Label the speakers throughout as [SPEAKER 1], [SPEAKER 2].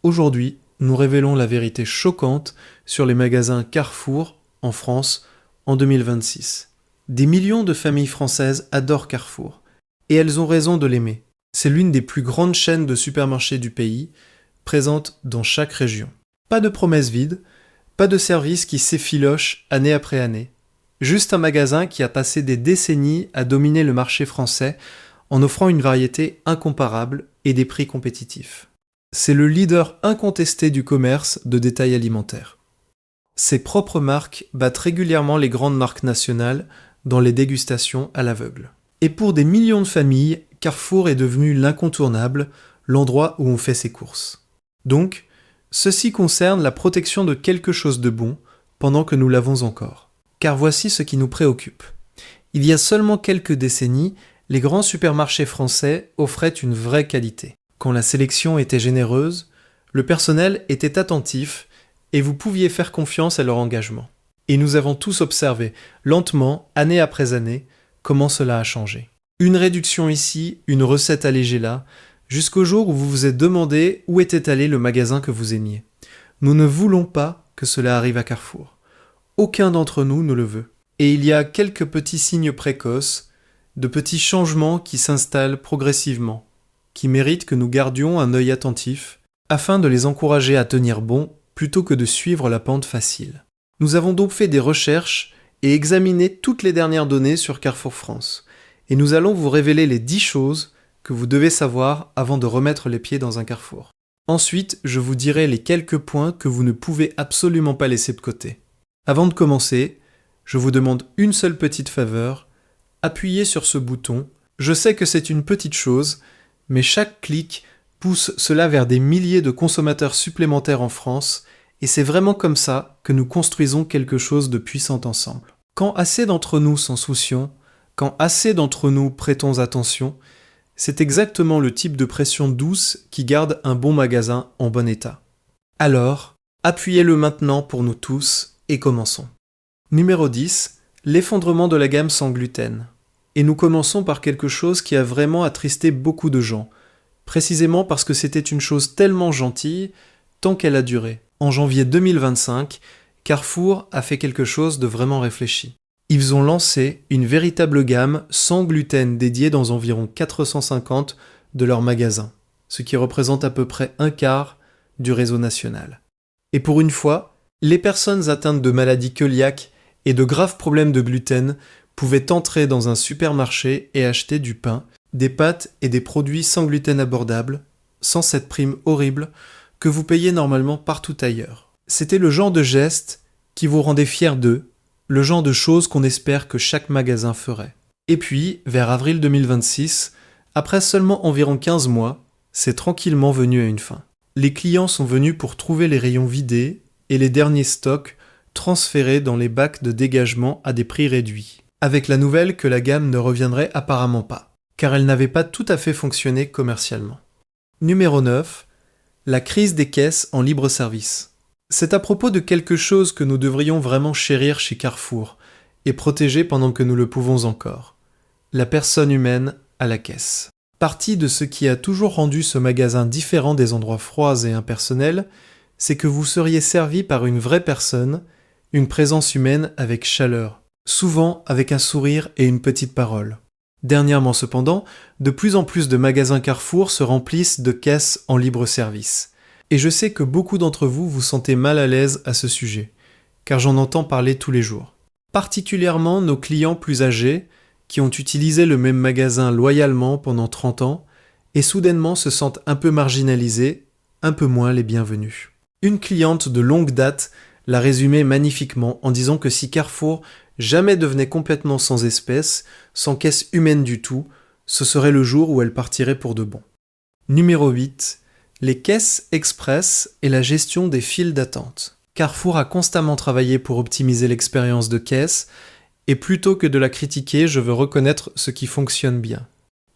[SPEAKER 1] Aujourd'hui, nous révélons la vérité choquante sur les magasins Carrefour en France en 2026. Des millions de familles françaises adorent Carrefour, et elles ont raison de l'aimer. C'est l'une des plus grandes chaînes de supermarchés du pays, présente dans chaque région. Pas de promesses vides, pas de service qui s'effiloche année après année. Juste un magasin qui a passé des décennies à dominer le marché français en offrant une variété incomparable et des prix compétitifs. C'est le leader incontesté du commerce de détail alimentaire. Ses propres marques battent régulièrement les grandes marques nationales dans les dégustations à l'aveugle. Et pour des millions de familles, Carrefour est devenu l'incontournable, l'endroit où on fait ses courses. Donc, ceci concerne la protection de quelque chose de bon pendant que nous l'avons encore. Car voici ce qui nous préoccupe. Il y a seulement quelques décennies, les grands supermarchés français offraient une vraie qualité. Quand la sélection était généreuse, le personnel était attentif et vous pouviez faire confiance à leur engagement. Et nous avons tous observé, lentement, année après année, comment cela a changé. Une réduction ici, une recette allégée là, jusqu'au jour où vous vous êtes demandé où était allé le magasin que vous aimiez. Nous ne voulons pas que cela arrive à Carrefour. Aucun d'entre nous ne le veut. Et il y a quelques petits signes précoces, de petits changements qui s'installent progressivement, qui méritent que nous gardions un œil attentif, afin de les encourager à tenir bon plutôt que de suivre la pente facile. Nous avons donc fait des recherches et examiné toutes les dernières données sur Carrefour France, et nous allons vous révéler les 10 choses que vous devez savoir avant de remettre les pieds dans un Carrefour. Ensuite, je vous dirai les quelques points que vous ne pouvez absolument pas laisser de côté. Avant de commencer, je vous demande une seule petite faveur, appuyez sur ce bouton. Je sais que c'est une petite chose, mais chaque clic pousse cela vers des milliers de consommateurs supplémentaires en France, et c'est vraiment comme ça que nous construisons quelque chose de puissant ensemble. Quand assez d'entre nous s'en soucions, quand assez d'entre nous prêtons attention, c'est exactement le type de pression douce qui garde un bon magasin en bon état. Alors, appuyez-le maintenant pour nous tous et commençons. Numéro 10, l'effondrement de la gamme sans gluten. Et nous commençons par quelque chose qui a vraiment attristé beaucoup de gens, précisément parce que c'était une chose tellement gentille, tant qu'elle a duré. En janvier 2025, Carrefour a fait quelque chose de vraiment réfléchi. Ils ont lancé une véritable gamme sans gluten dédiée dans environ 450 de leurs magasins, ce qui représente à peu près un quart du réseau national. Et pour une fois, les personnes atteintes de maladies cœliaques et de graves problèmes de gluten pouvaient entrer dans un supermarché et acheter du pain, des pâtes et des produits sans gluten abordables, sans cette prime horrible que vous payez normalement partout ailleurs. C'était le genre de geste qui vous rendait fiers d'eux, le genre de choses qu'on espère que chaque magasin ferait. Et puis, vers avril 2026, après seulement environ 15 mois, c'est tranquillement venu à une fin. Les clients sont venus pour trouver les rayons vidés et les derniers stocks transférés dans les bacs de dégagement à des prix réduits, avec la nouvelle que la gamme ne reviendrait apparemment pas, car elle n'avait pas tout à fait fonctionné commercialement. Numéro 9. La crise des caisses en libre service. C'est à propos de quelque chose que nous devrions vraiment chérir chez Carrefour et protéger pendant que nous le pouvons encore. La personne humaine à la caisse. Partie de ce qui a toujours rendu ce magasin différent des endroits froids et impersonnels, c'est que vous seriez servi par une vraie personne, une présence humaine avec chaleur, souvent avec un sourire et une petite parole. Dernièrement cependant, de plus en plus de magasins Carrefour se remplissent de caisses en libre service. Et je sais que beaucoup d'entre vous vous sentez mal à l'aise à ce sujet, car j'en entends parler tous les jours. Particulièrement nos clients plus âgés, qui ont utilisé le même magasin loyalement pendant 30 ans, et soudainement se sentent un peu marginalisés, un peu moins les bienvenus. Une cliente de longue date l'a résumé magnifiquement en disant que si Carrefour jamais devenait complètement sans espèces, sans caisse humaine du tout, ce serait le jour où elle partirait pour de bon. Numéro 8. Les caisses express et la gestion des files d'attente. Carrefour a constamment travaillé pour optimiser l'expérience de caisse, et plutôt que de la critiquer, je veux reconnaître ce qui fonctionne bien.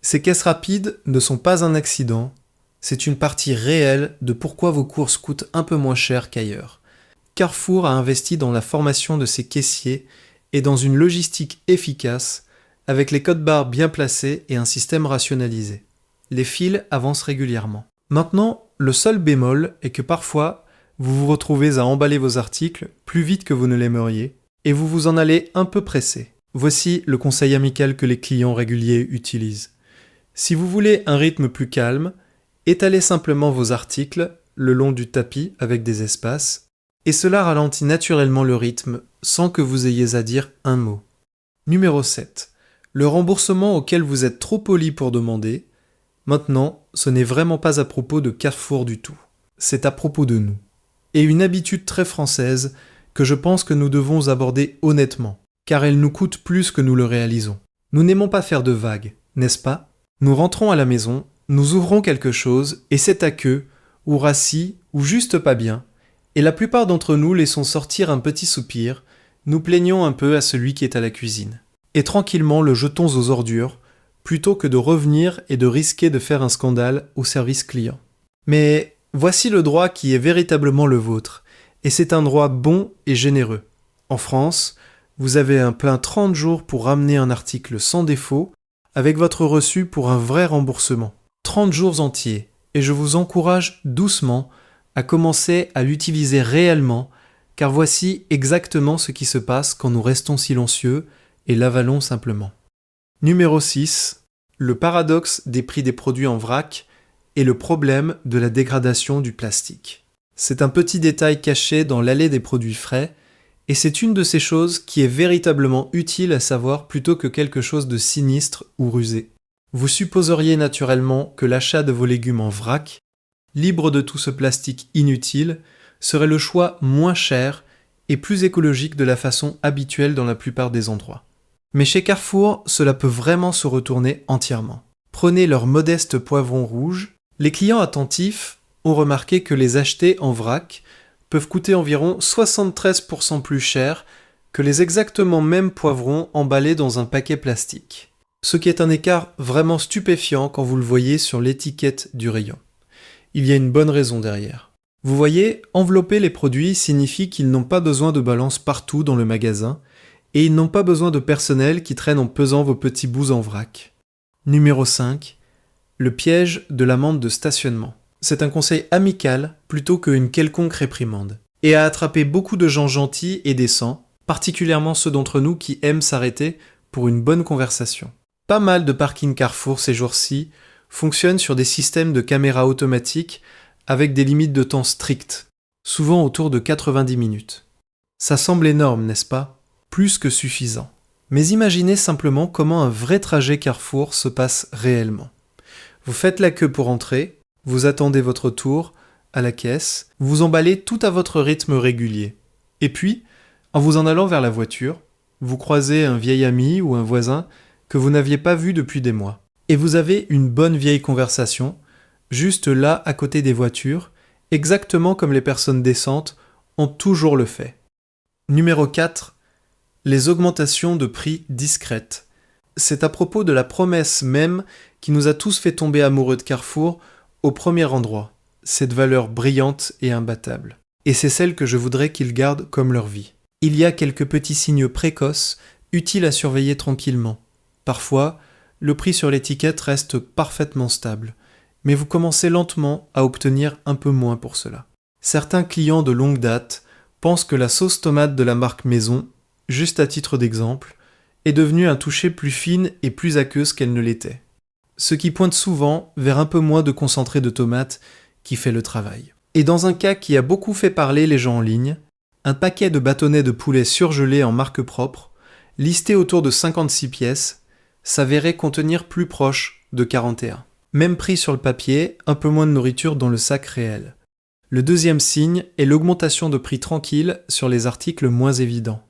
[SPEAKER 1] Ces caisses rapides ne sont pas un accident, c'est une partie réelle de pourquoi vos courses coûtent un peu moins cher qu'ailleurs. Carrefour a investi dans la formation de ses caissiers et dans une logistique efficace, avec les codes barres bien placés et un système rationalisé. Les files avancent régulièrement. Maintenant, le seul bémol est que parfois, vous vous retrouvez à emballer vos articles plus vite que vous ne l'aimeriez, et vous vous en allez un peu pressé. Voici le conseil amical que les clients réguliers utilisent. Si vous voulez un rythme plus calme, étalez simplement vos articles le long du tapis avec des espaces, et cela ralentit naturellement le rythme sans que vous ayez à dire un mot. Numéro 7. Le remboursement auquel vous êtes trop poli pour demander. Maintenant, ce n'est vraiment pas à propos de Carrefour du tout. C'est à propos de nous. Et une habitude très française que je pense que nous devons aborder honnêtement, car elle nous coûte plus que nous le réalisons. Nous n'aimons pas faire de vagues, n'est-ce pas ? Nous rentrons à la maison, nous ouvrons quelque chose, et c'est à queue, ou rassis, ou juste pas bien, et la plupart d'entre nous laissons sortir un petit soupir, nous plaignons un peu à celui qui est à la cuisine. Et tranquillement le jetons aux ordures, plutôt que de revenir et de risquer de faire un scandale au service client. Mais voici le droit qui est véritablement le vôtre, et c'est un droit bon et généreux. En France, vous avez un plein 30 jours pour ramener un article sans défaut, avec votre reçu pour un vrai remboursement. 30 jours entiers, et je vous encourage doucement à commencer à l'utiliser réellement, car voici exactement ce qui se passe quand nous restons silencieux et l'avalons simplement. Numéro 6. Le paradoxe des prix des produits en vrac et le problème de la dégradation du plastique. C'est un petit détail caché dans l'allée des produits frais, et c'est une de ces choses qui est véritablement utile à savoir plutôt que quelque chose de sinistre ou rusé. Vous supposeriez naturellement que l'achat de vos légumes en vrac, libre de tout ce plastique inutile, serait le choix moins cher et plus écologique de la façon habituelle dans la plupart des endroits. Mais chez Carrefour, cela peut vraiment se retourner entièrement. Prenez leurs modestes poivrons rouges. Les clients attentifs ont remarqué que les acheter en vrac peuvent coûter environ 73% plus cher que les exactement mêmes poivrons emballés dans un paquet plastique. Ce qui est un écart vraiment stupéfiant quand vous le voyez sur l'étiquette du rayon. Il y a une bonne raison derrière. Vous voyez, envelopper les produits signifie qu'ils n'ont pas besoin de balance partout dans le magasin et ils n'ont pas besoin de personnel qui traîne en pesant vos petits bouts en vrac. Numéro 5. Le piège de l'amende de stationnement. C'est un conseil amical plutôt qu'une quelconque réprimande, et a attrapé beaucoup de gens gentils et décents, particulièrement ceux d'entre nous qui aiment s'arrêter pour une bonne conversation. Pas mal de parkings Carrefour ces jours-ci fonctionnent sur des systèmes de caméras automatiques avec des limites de temps strictes, souvent autour de 90 minutes. Ça semble énorme, n'est-ce pas ? Plus que suffisant. Mais imaginez simplement comment un vrai trajet Carrefour se passe réellement. Vous faites la queue pour entrer, vous attendez votre tour à la caisse, vous emballez tout à votre rythme régulier. Et puis, en vous en allant vers la voiture, vous croisez un vieil ami ou un voisin que vous n'aviez pas vu depuis des mois. Et vous avez une bonne vieille conversation, juste là à côté des voitures, exactement comme les personnes décentes ont toujours le fait. Numéro 4. Les augmentations de prix discrètes. C'est à propos de la promesse même qui nous a tous fait tomber amoureux de Carrefour au premier endroit, cette valeur brillante et imbattable. Et c'est celle que je voudrais qu'ils gardent comme leur vie. Il y a quelques petits signes précoces, utiles à surveiller tranquillement. Parfois, le prix sur l'étiquette reste parfaitement stable, mais vous commencez lentement à obtenir un peu moins pour cela. Certains clients de longue date pensent que la sauce tomate de la marque Maison, juste à titre d'exemple, est devenue un toucher plus fine et plus aqueuse qu'elle ne l'était. Ce qui pointe souvent vers un peu moins de concentré de tomate qui fait le travail. Et dans un cas qui a beaucoup fait parler les gens en ligne, un paquet de bâtonnets de poulet surgelés en marque propre, listé autour de 56 pièces, s'avérait contenir plus proche de 41. Même prix sur le papier, un peu moins de nourriture dans le sac réel. Le deuxième signe est l'augmentation de prix tranquille sur les articles moins évidents.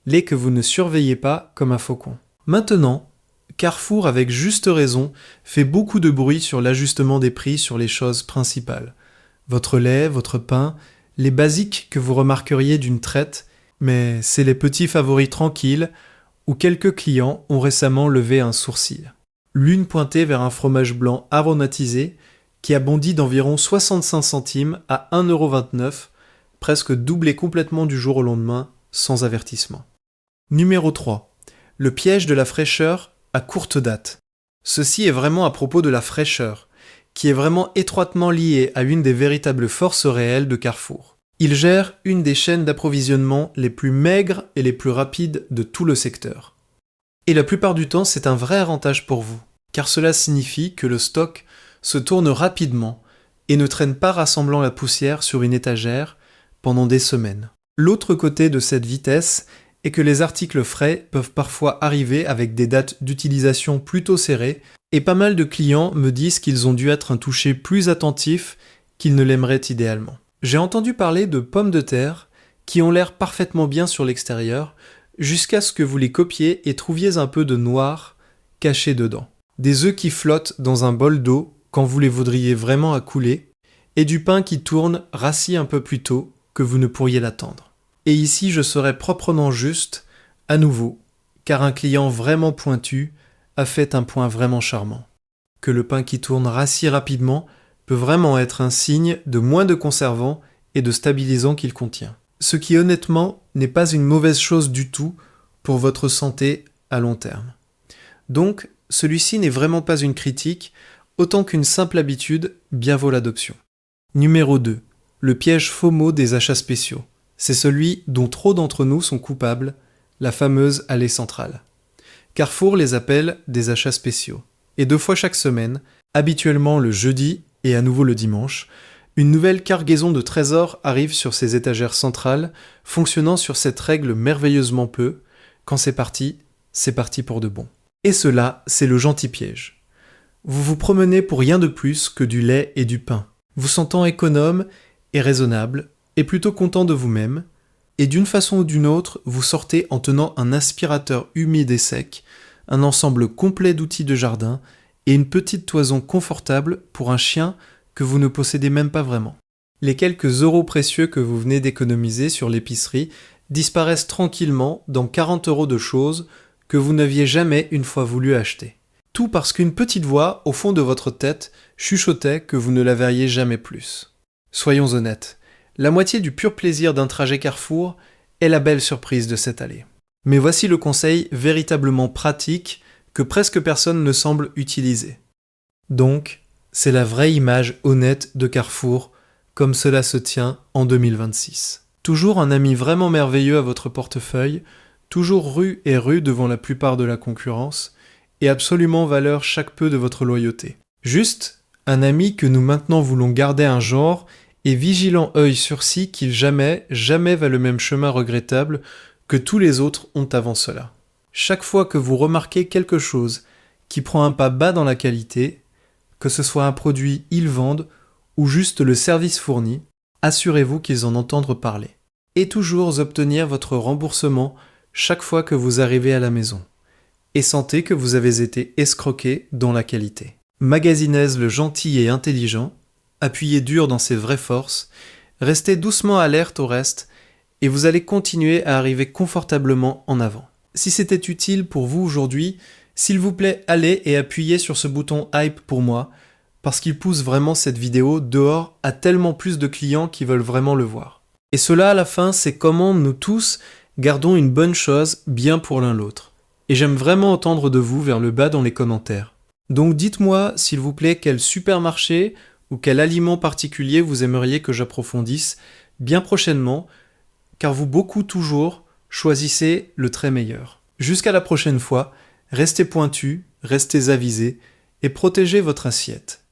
[SPEAKER 1] Les que vous ne surveillez pas comme un faucon. Maintenant, Carrefour, avec juste raison, fait beaucoup de bruit sur l'ajustement des prix sur les choses principales. Votre lait, votre pain, les basiques que vous remarqueriez d'une traite, mais c'est les petits favoris tranquilles où quelques clients ont récemment levé un sourcil. L'une pointée vers un fromage blanc aromatisé qui a bondi d'environ 65 centimes à 1,29 €, presque doublé complètement du jour au lendemain, sans avertissement. Numéro 3. Le piège de la fraîcheur à courte date. Ceci est vraiment à propos de la fraîcheur, qui est vraiment étroitement lié à une des véritables forces réelles de Carrefour. Il gère une des chaînes d'approvisionnement les plus maigres et les plus rapides de tout le secteur. Et la plupart du temps, c'est un vrai avantage pour vous, car cela signifie que le stock se tourne rapidement et ne traîne pas rassemblant la poussière sur une étagère pendant des semaines. L'autre côté de cette vitesse est que les articles frais peuvent parfois arriver avec des dates d'utilisation plutôt serrées, et pas mal de clients me disent qu'ils ont dû être un toucher plus attentif qu'ils ne l'aimeraient idéalement. J'ai entendu parler de pommes de terre qui ont l'air parfaitement bien sur l'extérieur, jusqu'à ce que vous les copiez et trouviez un peu de noir caché dedans. Des œufs qui flottent dans un bol d'eau quand vous les voudriez vraiment à couler, et du pain qui tourne rassis un peu plus tôt que vous ne pourriez l'attendre. Et ici, je serai proprement juste, à nouveau, car un client vraiment pointu a fait un point vraiment charmant. Que le pain qui tourne rassis rapidement peut vraiment être un signe de moins de conservants et de stabilisants qu'il contient. Ce qui honnêtement n'est pas une mauvaise chose du tout pour votre santé à long terme. Donc, celui-ci n'est vraiment pas une critique, autant qu'une simple habitude, bien vaut l'adoption. Numéro 2. Le piège FOMO des achats spéciaux. C'est celui dont trop d'entre nous sont coupables, la fameuse allée centrale. Carrefour les appelle des achats spéciaux. Et 2 fois chaque semaine, habituellement le jeudi et à nouveau le dimanche, une nouvelle cargaison de trésors arrive sur ces étagères centrales, fonctionnant sur cette règle merveilleusement peu. Quand c'est parti pour de bon. Et cela, c'est le gentil piège. Vous vous promenez pour rien de plus que du lait et du pain, vous sentant économe et raisonnable, et plutôt content de vous-même, et d'une façon ou d'une autre, vous sortez en tenant un aspirateur humide et sec, un ensemble complet d'outils de jardin, et une petite toison confortable pour un chien que vous ne possédez même pas vraiment. Les quelques euros précieux que vous venez d'économiser sur l'épicerie disparaissent tranquillement dans 40 € de choses que vous n'aviez jamais une fois voulu acheter. Tout parce qu'une petite voix, au fond de votre tête, chuchotait que vous ne la verriez jamais plus. Soyons honnêtes, la moitié du pur plaisir d'un trajet Carrefour est la belle surprise de cette allée. Mais voici le conseil véritablement pratique que presque personne ne semble utiliser. Donc, c'est la vraie image honnête de Carrefour, comme cela se tient en 2026. Toujours un ami vraiment merveilleux à votre portefeuille, toujours ru et rue devant la plupart de la concurrence, et absolument valeur chaque peu de votre loyauté. Juste un ami que nous maintenant voulons garder un genre, et vigilant œil sursis qu'il jamais va le même chemin regrettable que tous les autres ont avant cela. Chaque fois que vous remarquez quelque chose qui prend un pas bas dans la qualité, que ce soit un produit ils vendent ou juste le service fourni, assurez-vous qu'ils en entendent parler. Et toujours obtenir votre remboursement chaque fois que vous arrivez à la maison. Et sentez que vous avez été escroqué dans la qualité. Magasinez le gentil et intelligent, appuyez dur dans ses vraies forces, restez doucement alerte au reste, et vous allez continuer à arriver confortablement en avant. Si c'était utile pour vous aujourd'hui, s'il vous plaît, allez et appuyez sur ce bouton hype pour moi, parce qu'il pousse vraiment cette vidéo dehors à tellement plus de clients qui veulent vraiment le voir. Et cela à la fin, c'est comment nous tous gardons une bonne chose bien pour l'un l'autre. Et j'aime vraiment entendre de vous vers le bas dans les commentaires. Donc dites-moi, s'il vous plaît, quel supermarché ou quel aliment particulier vous aimeriez que j'approfondisse bien prochainement, car vous beaucoup toujours choisissez le très meilleur. Jusqu'à la prochaine fois, restez pointus, restez avisés et protégez votre assiette.